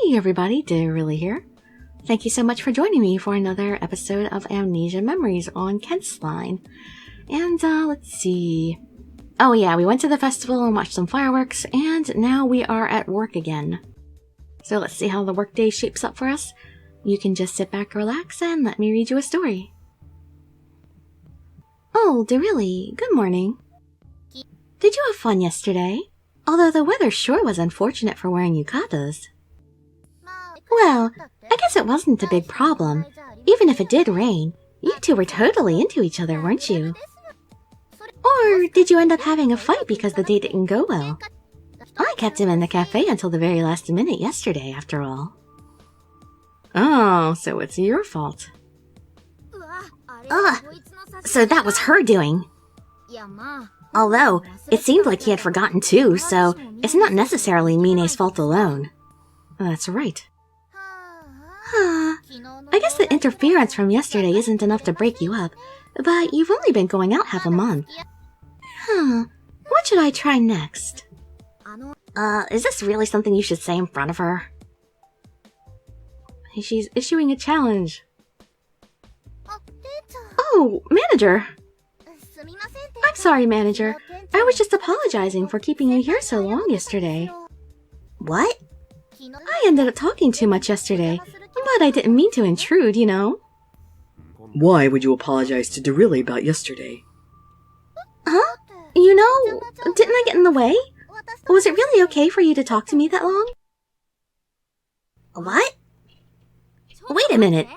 Hey everybody, Dirili here. Thank you so much for joining me for another episode of Amnesia Memories on Kent's Line. And let's see. Oh yeah, we went to the festival and watched some fireworks, and now we are at work again. So let's see how the workday shapes up for us. You can just sit back, relax, and let me read you a story. Oh, Dirili, good morning. Did you have fun yesterday? Although the weather sure was unfortunate for wearing yukatas. Well, I guess it wasn't a big problem. Even if it did rain, you two were totally into each other, weren't you? Or did you end up having a fight because the date didn't go well? I kept him in the cafe until the very last minute yesterday, after all. Oh, so it's your fault. Ugh, so that was her doing. Although, it seemed like he had forgotten too, so it's not necessarily Mine's fault alone. That's right. I guess the interference from yesterday isn't enough to break you up, but you've only been going out half a month. What should I try next? Is this really something you should say in front of her? She's issuing a challenge. Oh, manager! I'm sorry, manager. I was just apologizing for keeping you here so long yesterday. What? I ended up talking too much yesterday, but I didn't mean to intrude, you know. Why would you apologize to Dirili about yesterday? Huh? You know, didn't I get in the way? Was it really okay for you to talk to me that long? What? Wait a minute.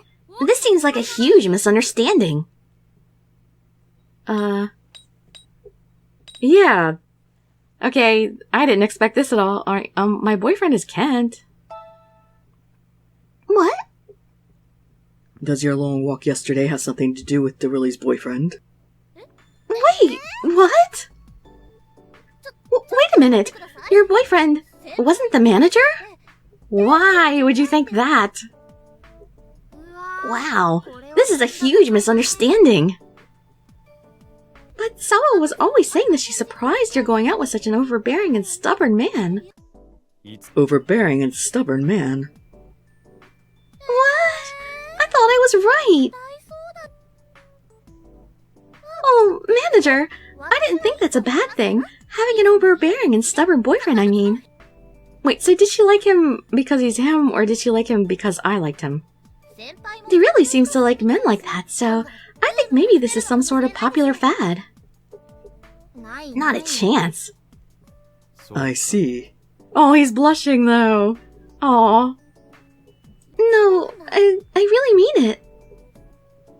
This seems like a huge misunderstanding. Yeah. Okay, I didn't expect this at all. Alright, my boyfriend is Kent. What? Does your long walk yesterday have something to do with Dirili's boyfriend? Wait, what? Wait a minute. Your boyfriend wasn't the manager? Why would you think that? Wow, this is a huge misunderstanding. But Sawa was always saying that she's surprised you're going out with such an overbearing and stubborn man. Overbearing and stubborn man? What? I thought I was right. Oh, manager, I didn't think that's a bad thing. Having an overbearing and stubborn boyfriend, I mean. Wait, so did she like him because he's him, or did she like him because I liked him? He really seems to like men like that, so I think maybe this is some sort of popular fad. Not a chance. I see. Oh, he's blushing though. Aw. No, I really mean it.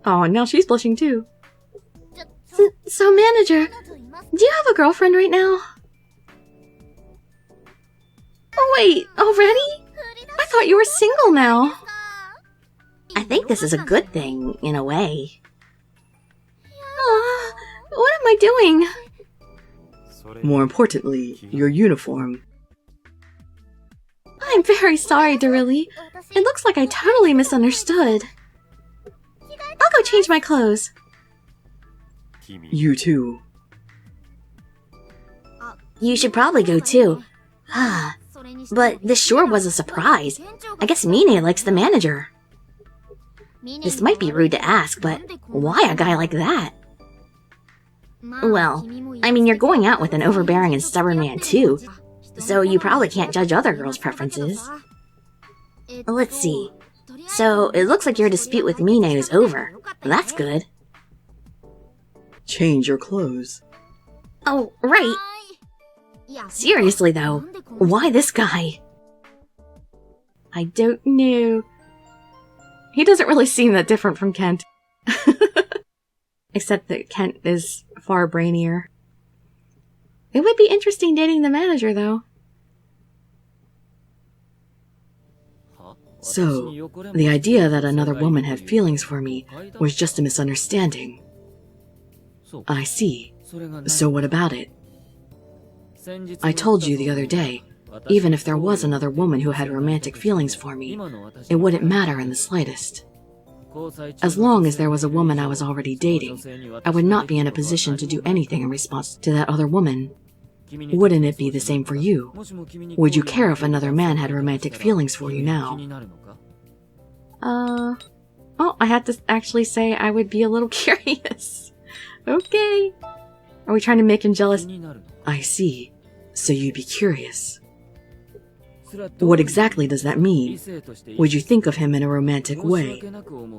Oh, and now she's blushing too. So manager, do you have a girlfriend right now? Oh wait, already? I thought you were single now. I think this is a good thing, in a way. What am I doing? More importantly, your uniform. I'm very sorry, Dirili. It looks like I totally misunderstood. I'll go change my clothes. You too. You should probably go too. But this sure was a surprise. I guess Mine likes the manager. This might be rude to ask, but why a guy like that? Well, I mean, you're going out with an overbearing and stubborn man too, so you probably can't judge other girls' preferences. Let's see. So, it looks like your dispute with Mine is over. That's good. Change your clothes. Oh, right. Seriously though, why this guy? I don't know. He doesn't really seem that different from Kent. Except that Kent is far brainier. It would be interesting dating the manager, though. So, the idea that another woman had feelings for me was just a misunderstanding. I see. So what about it? I told you the other day, even if there was another woman who had romantic feelings for me, it wouldn't matter in the slightest. As long as there was a woman I was already dating, I would not be in a position to do anything in response to that other woman. Wouldn't it be the same for you? Would you care if another man had romantic feelings for you now? Oh, I had to actually say I would be a little curious. Okay. Are we trying to make him jealous? I see. So you'd be curious. What exactly does that mean? Would you think of him in a romantic way?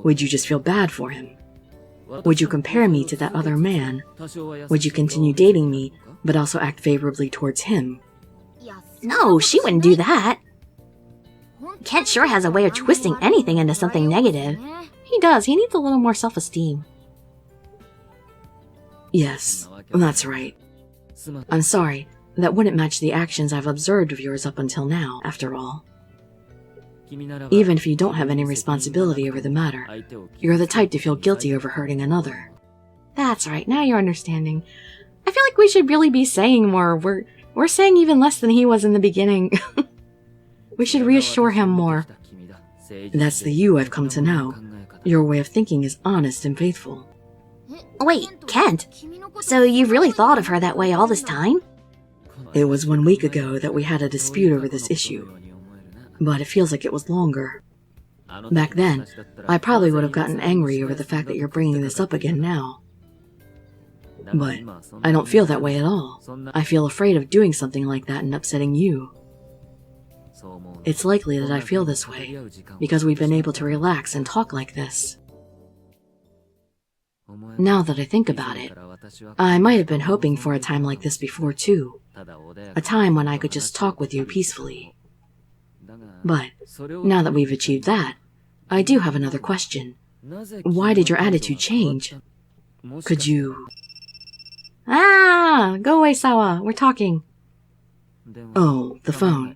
Would you just feel bad for him? Would you compare me to that other man? Would you continue dating me, but also act favorably towards him? No, she wouldn't do that. Kent sure has a way of twisting anything into something negative. He does. He needs a little more self-esteem. Yes, that's right. I'm sorry. That wouldn't match the actions I've observed of yours up until now, after all. Even if you don't have any responsibility over the matter, you're the type to feel guilty over hurting another. That's right, now you're understanding. I feel like we should really be saying more. We're saying even less than he was in the beginning. We should reassure him more. That's the you I've come to know. Your way of thinking is honest and faithful. Wait, Kent? So you've really thought of her that way all this time? It was 1 week ago that we had a dispute over this issue, but it feels like it was longer. Back then, I probably would have gotten angry over the fact that you're bringing this up again now. But I don't feel that way at all. I feel afraid of doing something like that and upsetting you. It's likely that I feel this way because we've been able to relax and talk like this. Now that I think about it, I might have been hoping for a time like this before too. A time when I could just talk with you peacefully. But now that we've achieved that, I do have another question. Why did your attitude change? Could you... Ah! Go away, Sawa. We're talking. Oh, the phone.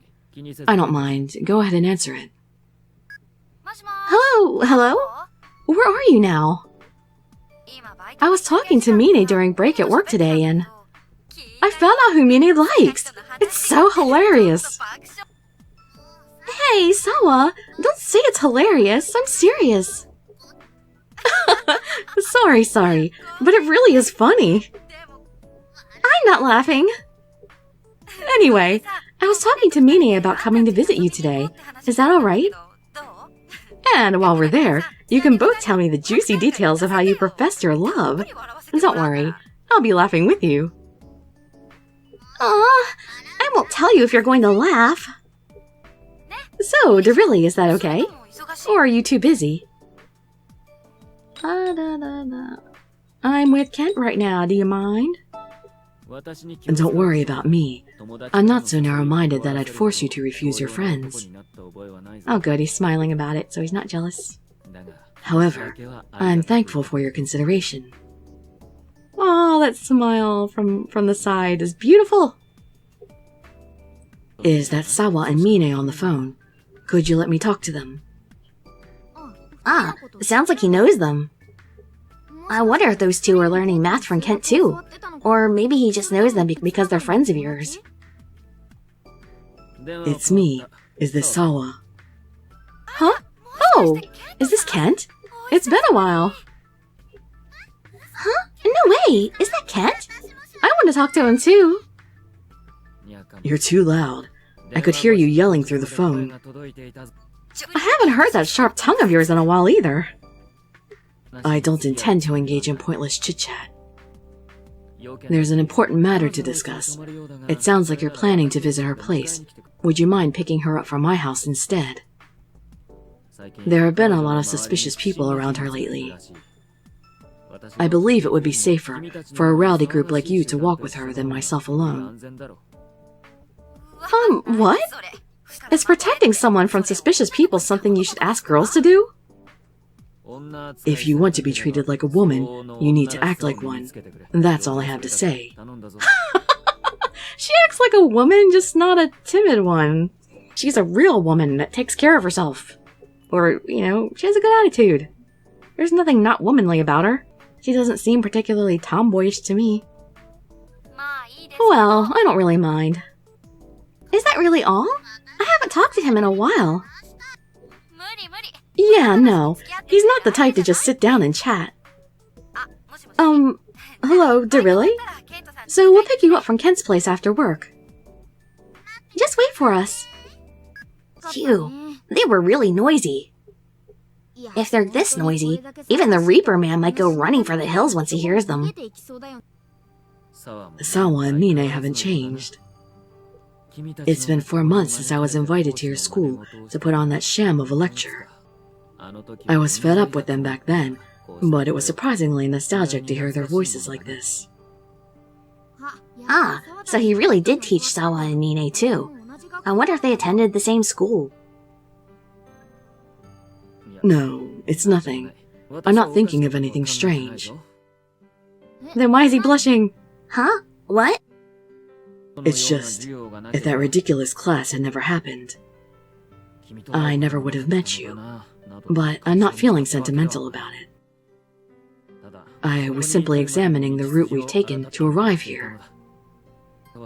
I don't mind. Go ahead and answer it. Hello? Hello? Where are you now? I was talking to Mine during break at work today, and I found out who Mine likes. It's so hilarious. Hey, Sawa, don't say it's hilarious. I'm serious. Sorry, but it really is funny. I'm not laughing. Anyway, I was talking to Mine about coming to visit you today. Is that alright? And while we're there, you can both tell me the juicy details of how you professed your love. Don't worry, I'll be laughing with you. Aw, I won't tell you if you're going to laugh. So, Dirili, is that okay? Or are you too busy? I'm with Kent right now, do you mind? Don't worry about me. I'm not so narrow-minded that I'd force you to refuse your friends. Oh good, he's smiling about it, so he's not jealous. However, I'm thankful for your consideration. Oh, that smile from the side is beautiful. Is that Sawa and Mine on the phone? Could you let me talk to them? Ah, sounds like he knows them. I wonder if those two are learning math from Kent too. Or maybe he just knows them because they're friends of yours. It's me. Is this Sawa? Huh? Oh, is this Kent? It's been a while. Huh? No way! Is that Kent? I want to talk to him too. You're too loud. I could hear you yelling through the phone. I haven't heard that sharp tongue of yours in a while either. I don't intend to engage in pointless chit-chat. There's an important matter to discuss. It sounds like you're planning to visit her place. Would you mind picking her up from my house instead? There have been a lot of suspicious people around her lately. I believe it would be safer for a rowdy group like you to walk with her than myself alone. What? Is protecting someone from suspicious people something you should ask girls to do? If you want to be treated like a woman, you need to act like one. That's all I have to say. She acts like a woman, just not a timid one. She's a real woman that takes care of herself. Or, you know, she has a good attitude. There's nothing not womanly about her. She doesn't seem particularly tomboyish to me. Well, I don't really mind. Is that really all? I haven't talked to him in a while. Yeah, no. He's not the type to just sit down and chat. Hello, Dirili? so we'll pick you up from Kent's place after work. Just wait for us. Phew, they were really noisy. If they're this noisy, even the Reaper Man might go running for the hills once he hears them. Sawa and Mine haven't changed. It's been 4 months since I was invited to your school to put on that sham of a lecture. I was fed up with them back then, but it was surprisingly nostalgic to hear their voices like this. Ah, so he really did teach Sawa and Mine too. I wonder if they attended the same school. No, it's nothing. I'm not thinking of anything strange. Then why is he blushing? Huh? What? It's just, if that ridiculous class had never happened, I never would have met you. But I'm not feeling sentimental about it. I was simply examining the route we've taken to arrive here.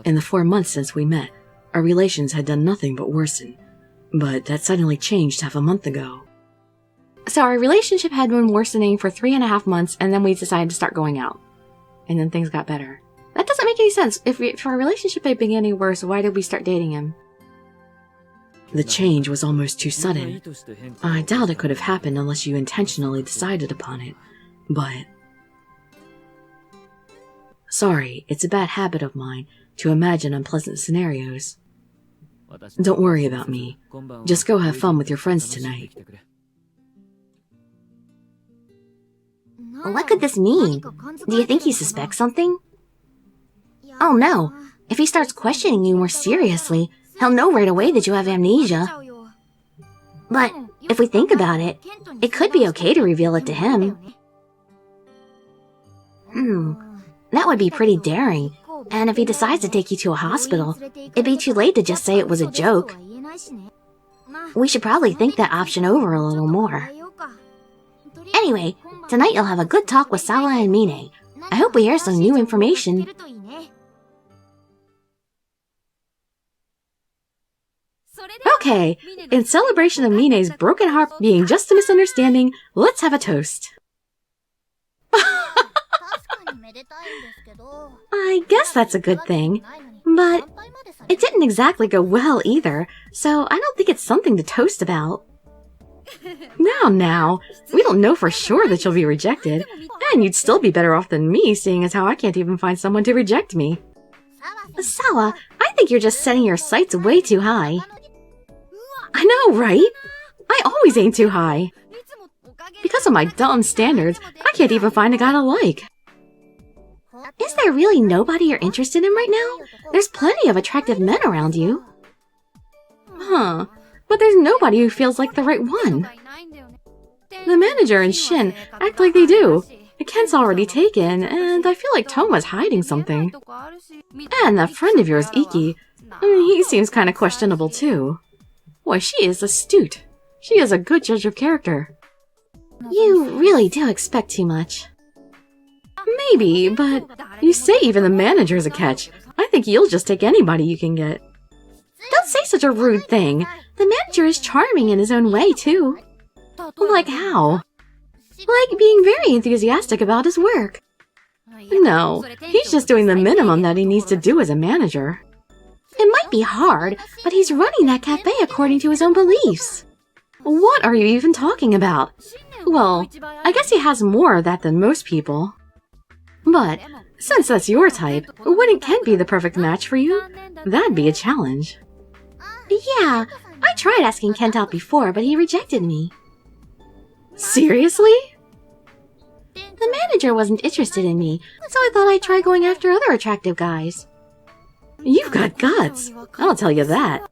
In the 4 months since we met, our relations had done nothing but worsen, but that suddenly changed half a month ago. So our relationship had been worsening for 3.5 months, and then we decided to start going out. And then things got better. That doesn't make any sense. If our relationship had been getting worse, why did we start dating him? The change was almost too sudden. I doubt it could have happened unless you intentionally decided upon it, but... Sorry, it's a bad habit of mine to imagine unpleasant scenarios. Don't worry about me. Just go have fun with your friends tonight. What could this mean? Do you think he suspects something? Oh no, if he starts questioning you more seriously, he'll know right away that you have amnesia. But if we think about it, it could be okay to reveal it to him. That would be pretty daring. And if he decides to take you to a hospital, it'd be too late to just say it was a joke. We should probably think that option over a little more. Anyway, tonight you'll have a good talk with Sawa and Mine. I hope we hear some new information. Okay, in celebration of Mine's broken heart being just a misunderstanding, let's have a toast. I guess that's a good thing, but it didn't exactly go well either, so I don't think it's something to toast about. Now, we don't know for sure that you'll be rejected, and you'd still be better off than me, seeing as how I can't even find someone to reject me. Sawa, I think you're just setting your sights way too high. I know, right? I always aim too high. Because of my dumb standards, I can't even find a guy to like. Is there really nobody you're interested in right now? There's plenty of attractive men around you. Huh, but there's nobody who feels like the right one. The manager and Shin act like they do. Kent's already taken, and I feel like Toma's hiding something. And that friend of yours, Iki, he seems kind of questionable too. Boy, she is astute. She is a good judge of character. You really do expect too much. Maybe, but you say even the manager is a catch. I think you'll just take anybody you can get. Don't say such a rude thing. The manager is charming in his own way, too. Like how? Like being very enthusiastic about his work. No, he's just doing the minimum that he needs to do as a manager. It might be hard, but he's running that cafe according to his own beliefs. What are you even talking about? Well, I guess he has more of that than most people. But, since that's your type, wouldn't Kent be the perfect match for you? That'd be a challenge. Yeah, I tried asking Kent out before, but he rejected me. Seriously? The manager wasn't interested in me, so I thought I'd try going after other attractive guys. You've got guts, I'll tell you that.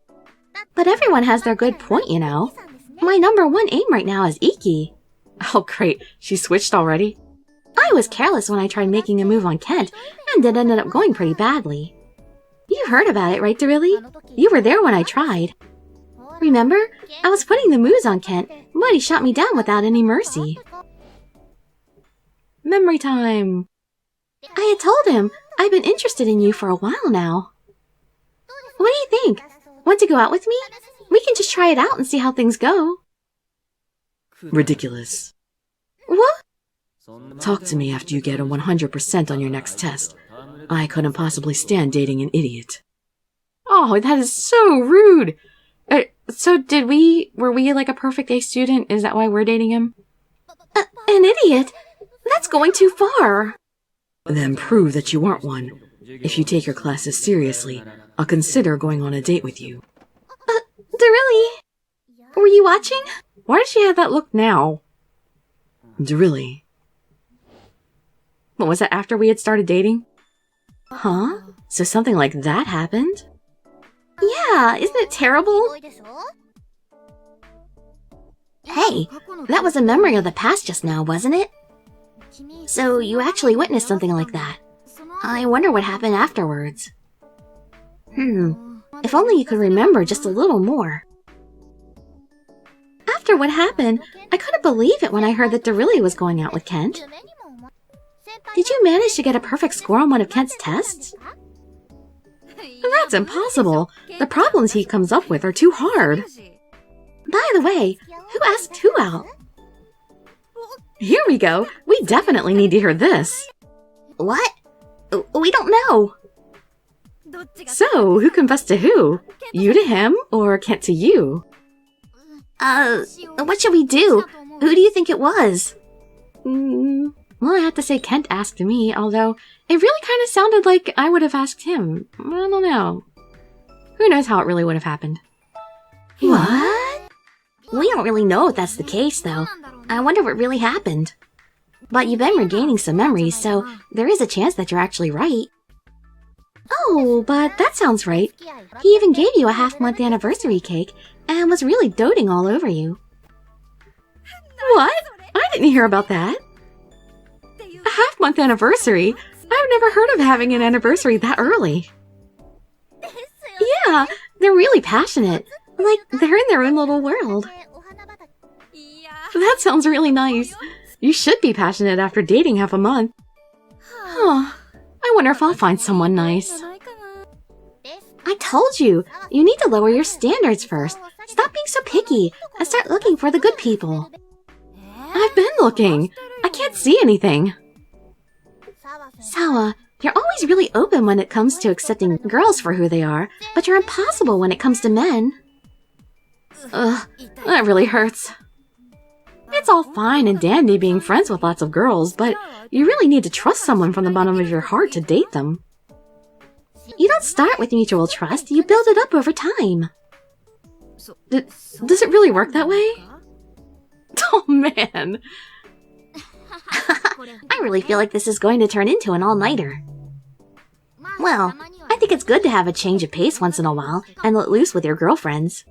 But everyone has their good point, you know. My #1 aim right now is Iki. Oh great, she switched already? I was careless when I tried making a move on Kent, and it ended up going pretty badly. You heard about it, right, Dirili? You were there when I tried. Remember? I was putting the moves on Kent, but he shot me down without any mercy. Memory time! I had told him I've been interested in you for a while now. What do you think? Want to go out with me? We can just try it out and see how things go. Ridiculous. What? Talk to me after you get a 100% on your next test. I couldn't possibly stand dating an idiot. Oh, that is so rude. So were we like a perfect A student? Is that why we're dating him? An idiot? That's going too far. Then prove that you aren't one. If you take your classes seriously, I'll consider going on a date with you. Dirili? Were you watching? Why does she have that look now? Dirili. What was that, after we had started dating? Huh? So something like that happened? Yeah, isn't it terrible? Hey, that was a memory of the past just now, wasn't it? So you actually witnessed something like that. I wonder what happened afterwards. If only you could remember just a little more. After what happened, I couldn't believe it when I heard that Dirili was going out with Kent. Did you manage to get a perfect score on one of Kent's tests? That's impossible. The problems he comes up with are too hard. By the way, who asked who out? Here we go. We definitely need to hear this. What? We don't know. So, who confessed to who? You to him, or Kent to you? What should we do? Who do you think it was? Well, I have to say Kent asked me, although it really kind of sounded like I would have asked him. I don't know. Who knows how it really would have happened? What? We don't really know if that's the case, though. I wonder what really happened. But you've been regaining some memories, so there is a chance that you're actually right. Oh, but that sounds right. He even gave you a half-month anniversary cake and was really doting all over you. What? I didn't hear about that. A half-month anniversary? I've never heard of having an anniversary that early. Yeah, they're really passionate. Like, they're in their own little world. That sounds really nice. You should be passionate after dating half a month. Huh. I wonder if I'll find someone nice. I told you, you need to lower your standards first. Stop being so picky and start looking for the good people. I've been looking. I can't see anything. Sawa, you're always really open when it comes to accepting girls for who they are, but you're impossible when it comes to men. Ugh, that really hurts. It's all fine and dandy being friends with lots of girls, but you really need to trust someone from the bottom of your heart to date them. You don't start with mutual trust, you build it up over time. Does it really work that way? Oh, man. I really feel like this is going to turn into an all-nighter. Well, I think it's good to have a change of pace once in a while and let loose with your girlfriends.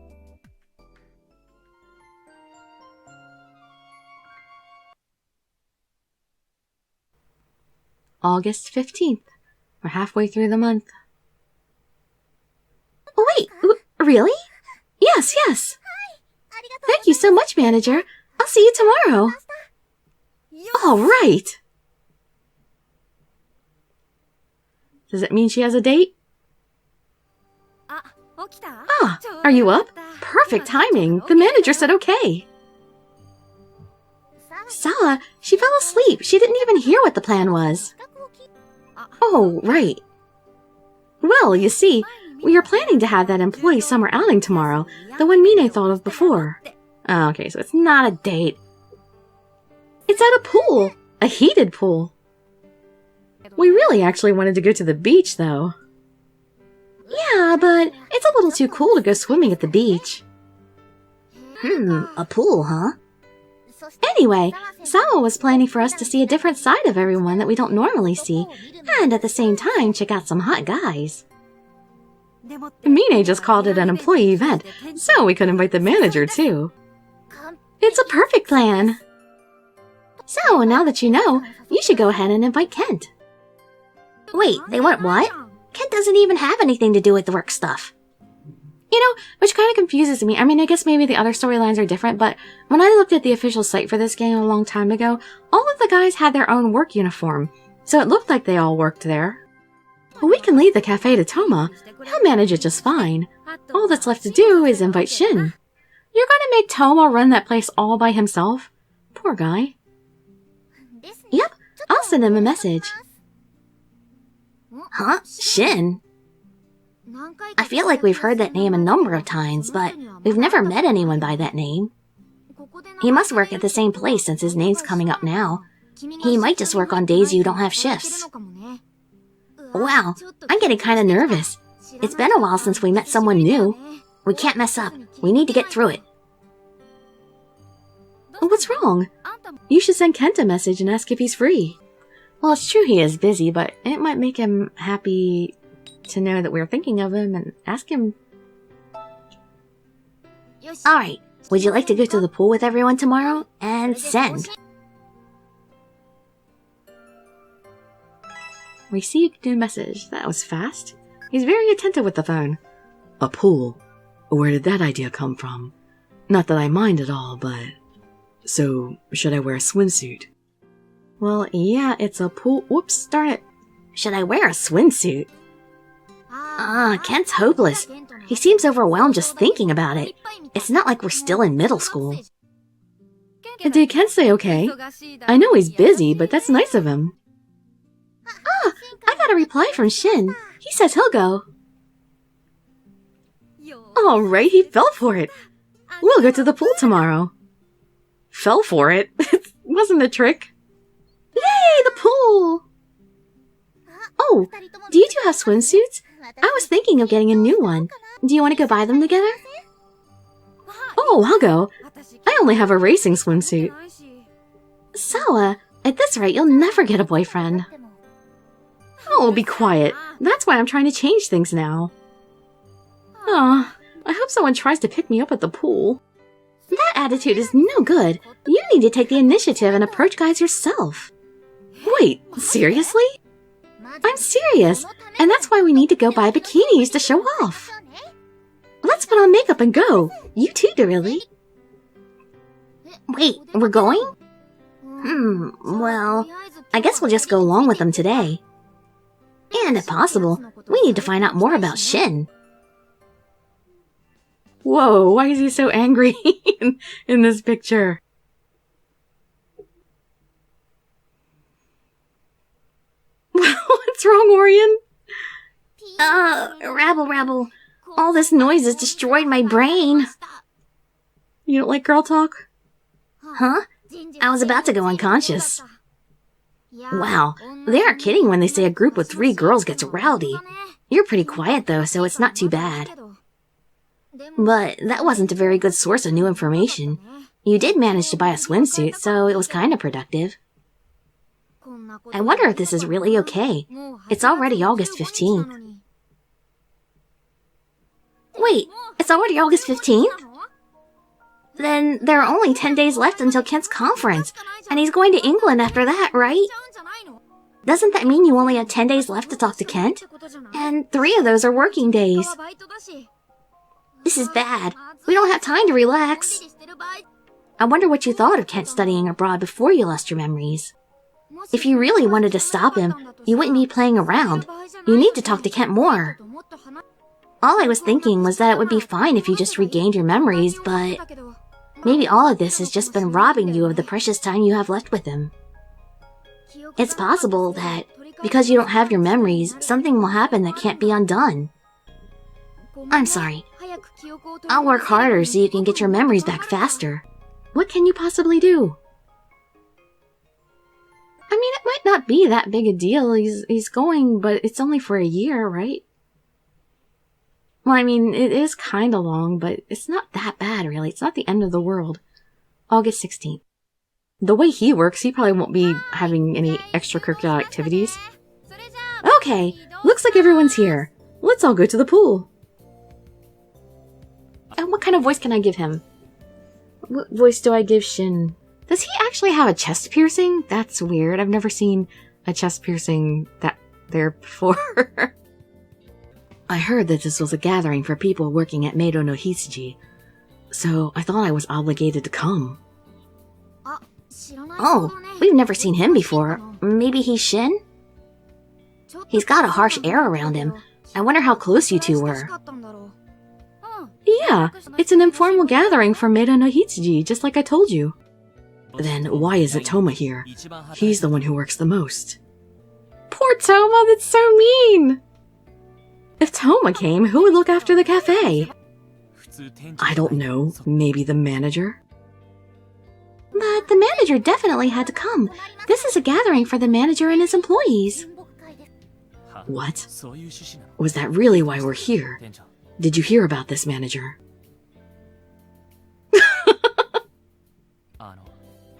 August 15th. We're halfway through the month. Wait, really? Yes, yes. Thank you so much, manager. I'll see you tomorrow. All right. Does it mean she has a date? Ah, are you up? Perfect timing. The manager said okay. Sawa, she fell asleep. She didn't even hear what the plan was. Oh, right. Well, you see, we are planning to have that employee summer outing tomorrow, the one Mine thought of before. Oh, okay, so it's not a date. It's at a pool. A heated pool. We really actually wanted to go to the beach, though. Yeah, but it's a little too cool to go swimming at the beach. A pool, huh? Anyway, Sawa was planning for us to see a different side of everyone that we don't normally see, and at the same time check out some hot guys. Mine just called it an employee event, so we could invite the manager, too. It's a perfect plan! So, now that you know, you should go ahead and invite Kent. Wait, they want what? Kent doesn't even have anything to do with the work stuff. You know, which kind of confuses me. I mean, I guess maybe the other storylines are different, but when I looked at the official site for this game a long time ago, all of the guys had their own work uniform, so it looked like they all worked there. Well, we can leave the cafe to Toma. He'll manage it just fine. All that's left to do is invite Shin. You're gonna make Toma run that place all by himself? Poor guy. Yep, I'll send him a message. Huh? Shin? I feel like we've heard that name a number of times, but we've never met anyone by that name. He must work at the same place since his name's coming up now. He might just work on days you don't have shifts. Wow, I'm getting kinda nervous. It's been a while since we met someone new. We can't mess up. We need to get through it. What's wrong? You should send Kent a message and ask if he's free. Well, it's true he is busy, but it might make him happy to know that we're thinking of him and ask him. Alright, would you like to go to the pool with everyone tomorrow? And send. Received new message. That was fast. He's very attentive with the phone. A pool? Where did that idea come from? Not that I mind at all, but... So, should I wear a swimsuit? Well, yeah, it's a pool. Whoops, darn it. Should I wear a swimsuit? Kent's hopeless. He seems overwhelmed just thinking about it. It's not like we're still in middle school. Did Kent say okay? I know he's busy, but that's nice of him. I got a reply from Shin. He says he'll go. All right, he fell for it. We'll go to the pool tomorrow. Fell for it? It wasn't a trick. Yay, the pool! Oh, do you two have swimsuits? I was thinking of getting a new one. Do you want to go buy them together? Oh, I'll go. I only have a racing swimsuit. Sawa, at this rate, you'll never get a boyfriend. Oh, be quiet. That's why I'm trying to change things now. Oh, I hope someone tries to pick me up at the pool. That attitude is no good. You need to take the initiative and approach guys yourself. Wait, seriously? I'm serious, and that's why we need to go buy bikinis to show off. Let's put on makeup and go. You too, Dirili. Wait, we're going? Well, I guess we'll just go along with them today. And if possible, we need to find out more about Shin. Whoa, why is he so angry in this picture? What's wrong, Orion? Rabble. All this noise has destroyed my brain. You don't like girl talk? Huh? I was about to go unconscious. Wow, they aren't kidding when they say a group with 3 girls gets rowdy. You're pretty quiet though, so it's not too bad. But that wasn't a very good source of new information. You did manage to buy a swimsuit, so it was kind of productive. I wonder if this is really okay. It's already August 15th. Wait, it's already August 15th? Then there are only 10 days left until Kent's conference, and he's going to England after that, right? Doesn't that mean you only have 10 days left to talk to Kent? And 3 of those are working days. This is bad. We don't have time to relax. I wonder what you thought of Kent studying abroad before you lost your memories. If you really wanted to stop him, you wouldn't be playing around. You need to talk to Kent more. All I was thinking was that it would be fine if you just regained your memories, but maybe all of this has just been robbing you of the precious time you have left with him. It's possible that, because you don't have your memories, something will happen that can't be undone. I'm sorry. I'll work harder so you can get your memories back faster. What can you possibly do? I mean, it might not be that big a deal. He's going, but it's only for a year, right? Well, I mean, it is kind of long, but it's not that bad, really. It's not the end of the world. August 16th. The way he works, he probably won't be having any extracurricular activities. Okay, looks like everyone's here. Let's all go to the pool. And what kind of voice can I give him? What voice do I give Shin? Does he actually have a chest piercing? That's weird. I've never seen a chest piercing there before. I heard that this was a gathering for people working at Meido no Hitsuji, so I thought I was obligated to come. Oh, we've never seen him before. Maybe he's Shin? He's got a harsh air around him. I wonder how close you two were. Yeah, it's an informal gathering for Meido no Hitsuji, just like I told you. Then why is it Toma here? He's the one who works the most. Poor Toma, that's so mean! If Toma came, who would look after the cafe? I don't know, maybe the manager? But the manager definitely had to come. This is a gathering for the manager and his employees. What? Was that really why we're here? Did you hear about this, manager?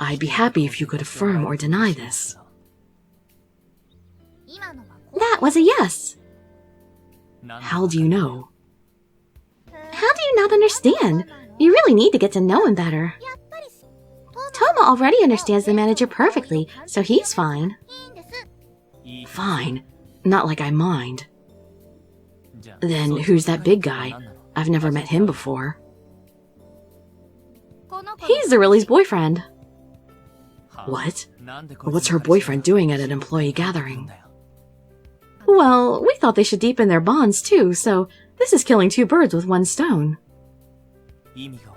I'd be happy if you could affirm or deny this. That was a yes. How do you know? How do you not understand? You really need to get to know him better. Toma already understands the manager perfectly, so he's fine. Fine. Not like I mind. Then who's that big guy? I've never met him before. He's Dirili's boyfriend. What? What's her boyfriend doing at an employee gathering? Well, we thought they should deepen their bonds too, so this is killing two birds with one stone.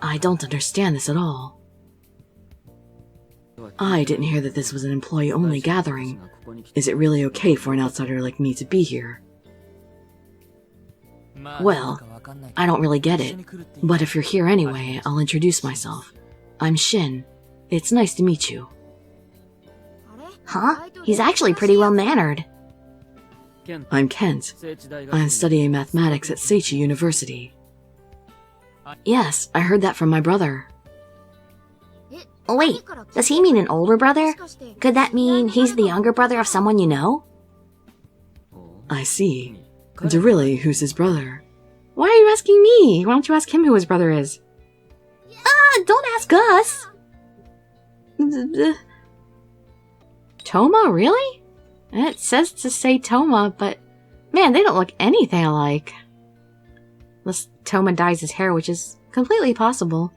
I don't understand this at all. I didn't hear that this was an employee-only gathering. Is it really okay for an outsider like me to be here? Well, I don't really get it, but if you're here anyway, I'll introduce myself. I'm Shin. It's nice to meet you. Huh? He's actually pretty well-mannered. I'm Kent. I'm studying mathematics at Seichi University. Yes, I heard that from my brother. Oh, wait, does he mean an older brother? Could that mean he's the younger brother of someone you know? I see. Dirili, who's his brother? Why are you asking me? Why don't you ask him who his brother is? Don't ask us! Toma, really? It says to say Toma, but man, they don't look anything alike. Unless Toma dyes his hair, which is completely possible.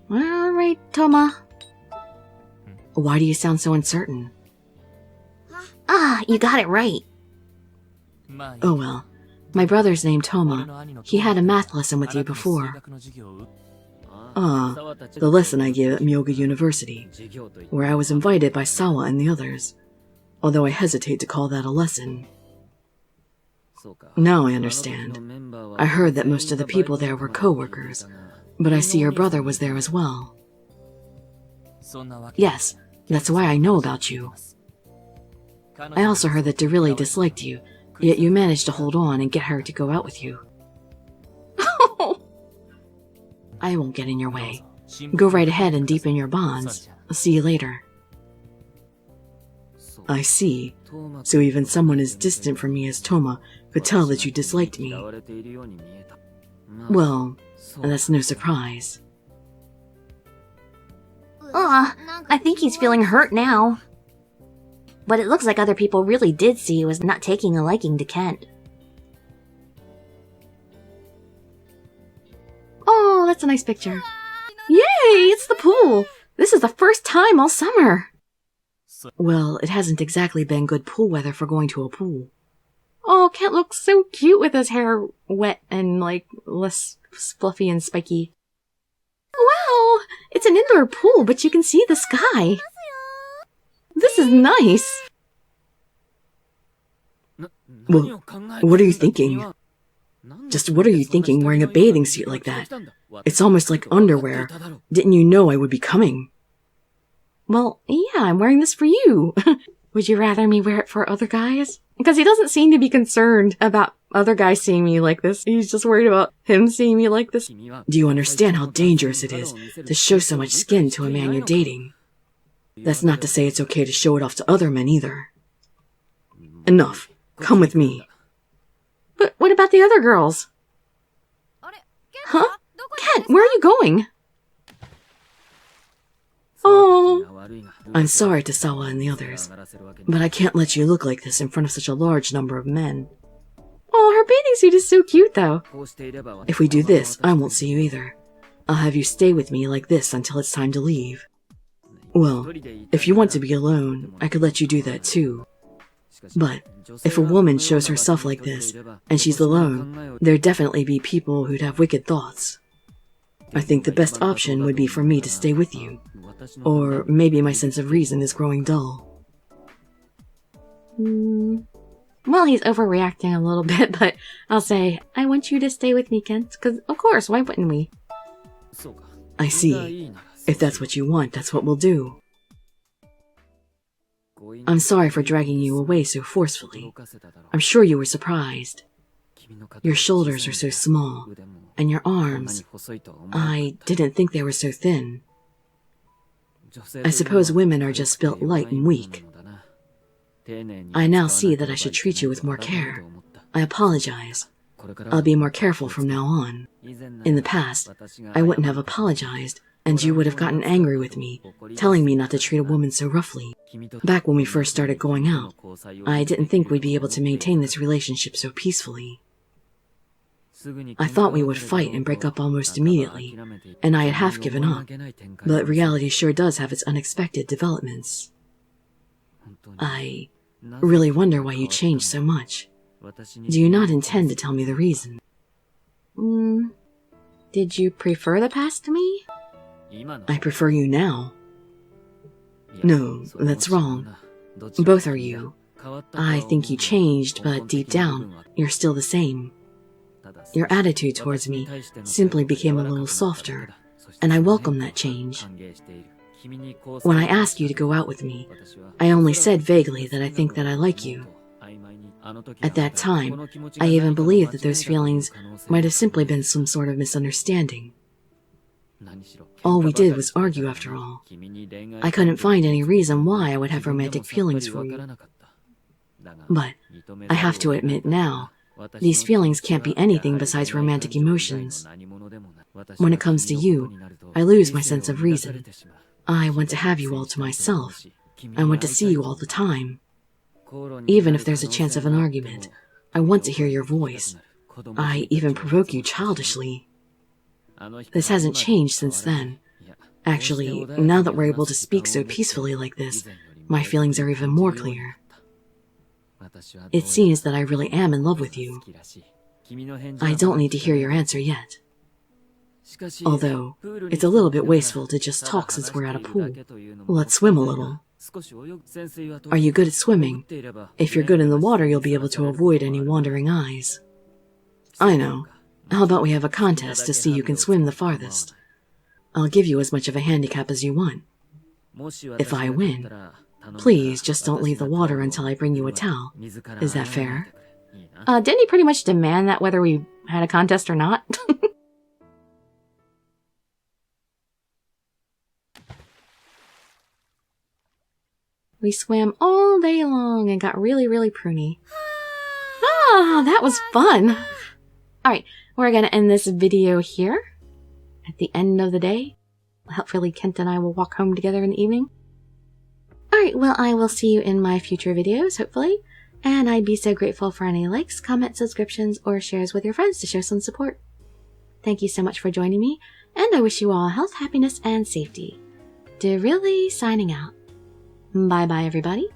Alright, Toma. Why do you sound so uncertain? You got it right. Oh well. My brother's named Toma. He had a math lesson with you before. The lesson I gave at Myoga University, where I was invited by Sawa and the others, although I hesitate to call that a lesson. Now I understand. I heard that most of the people there were co-workers, but I see your brother was there as well. Yes, that's why I know about you. I also heard that Dirili disliked you, yet you managed to hold on and get her to go out with you. I won't get in your way. Go right ahead and deepen your bonds. I'll see you later. I see. So even someone as distant from me as Toma could tell that you disliked me. Well, that's no surprise. I think he's feeling hurt now. But it looks like other people really did see you as not taking a liking to Kent. Oh, that's a nice picture. Yay, it's the pool! This is the first time all summer! Well, it hasn't exactly been good pool weather for going to a pool. Oh, Kent looks so cute with his hair wet and, like, less fluffy and spiky. Wow! It's an indoor pool, but you can see the sky! This is nice! Well, what are you thinking? Just what are you thinking wearing a bathing suit like that? It's almost like underwear. Didn't you know I would be coming? Well, yeah, I'm wearing this for you. Would you rather me wear it for other guys? Because he doesn't seem to be concerned about other guys seeing me like this. He's just worried about him seeing me like this. Do you understand how dangerous it is to show so much skin to a man you're dating? That's not to say it's okay to show it off to other men either. Enough. Come with me. But what about the other girls? Huh? Kent, where are you going? Oh. I'm sorry to Sawa and the others, but I can't let you look like this in front of such a large number of men. Oh, her bathing suit is so cute, though. If we do this, I won't see you either. I'll have you stay with me like this until it's time to leave. Well, if you want to be alone, I could let you do that too. But if a woman shows herself like this, and she's alone, there'd definitely be people who'd have wicked thoughts. I think the best option would be for me to stay with you. Or maybe my sense of reason is growing dull. Well, he's overreacting a little bit, but I'll say, I want you to stay with me, Kent, because of course, why wouldn't we? I see. If that's what you want, that's what we'll do. I'm sorry for dragging you away so forcefully. I'm sure you were surprised. Your shoulders are so small, and your arms, I didn't think they were so thin. I suppose women are just built light and weak. I now see that I should treat you with more care. I apologize. I'll be more careful from now on. In the past, I wouldn't have apologized, and you would have gotten angry with me, telling me not to treat a woman so roughly. Back when we first started going out, I didn't think we'd be able to maintain this relationship so peacefully. I thought we would fight and break up almost immediately, and I had half given up, but reality sure does have its unexpected developments. I really wonder why you changed so much. Do you not intend to tell me the reason? Did you prefer the past to me? I prefer you now. No, that's wrong. Both are you. I think you changed, but deep down, you're still the same. Your attitude towards me simply became a little softer, and I welcome that change. When I asked you to go out with me, I only said vaguely that I think that I like you. At that time, I even believed that those feelings might have simply been some sort of misunderstanding. All we did was argue after all. I couldn't find any reason why I would have romantic feelings for you. But I have to admit now, these feelings can't be anything besides romantic emotions. When it comes to you, I lose my sense of reason. I want to have you all to myself. I want to see you all the time. Even if there's a chance of an argument, I want to hear your voice. I even provoke you childishly. This hasn't changed since then. Actually, now that we're able to speak so peacefully like this, my feelings are even more clear. It seems that I really am in love with you. I don't need to hear your answer yet. Although, it's a little bit wasteful to just talk since we're at a pool. Let's swim a little. Are you good at swimming? If you're good in the water, you'll be able to avoid any wandering eyes. I know. How about we have a contest to see who can swim the farthest? I'll give you as much of a handicap as you want. If I win, please just don't leave the water until I bring you a towel. Is that fair? Didn't he pretty much demand that whether we had a contest or not? We swam all day long and got really, really pruny. Ah, that was fun! Alright, we're gonna end this video here. At the end of the day. Hopefully Kent and I will walk home together in the evening. Alright, well, I will see you in my future videos, hopefully. And I'd be so grateful for any likes, comments, subscriptions, or shares with your friends to show some support. Thank you so much for joining me, and I wish you all health, happiness, and safety. Dirili signing out. Bye-bye, everybody.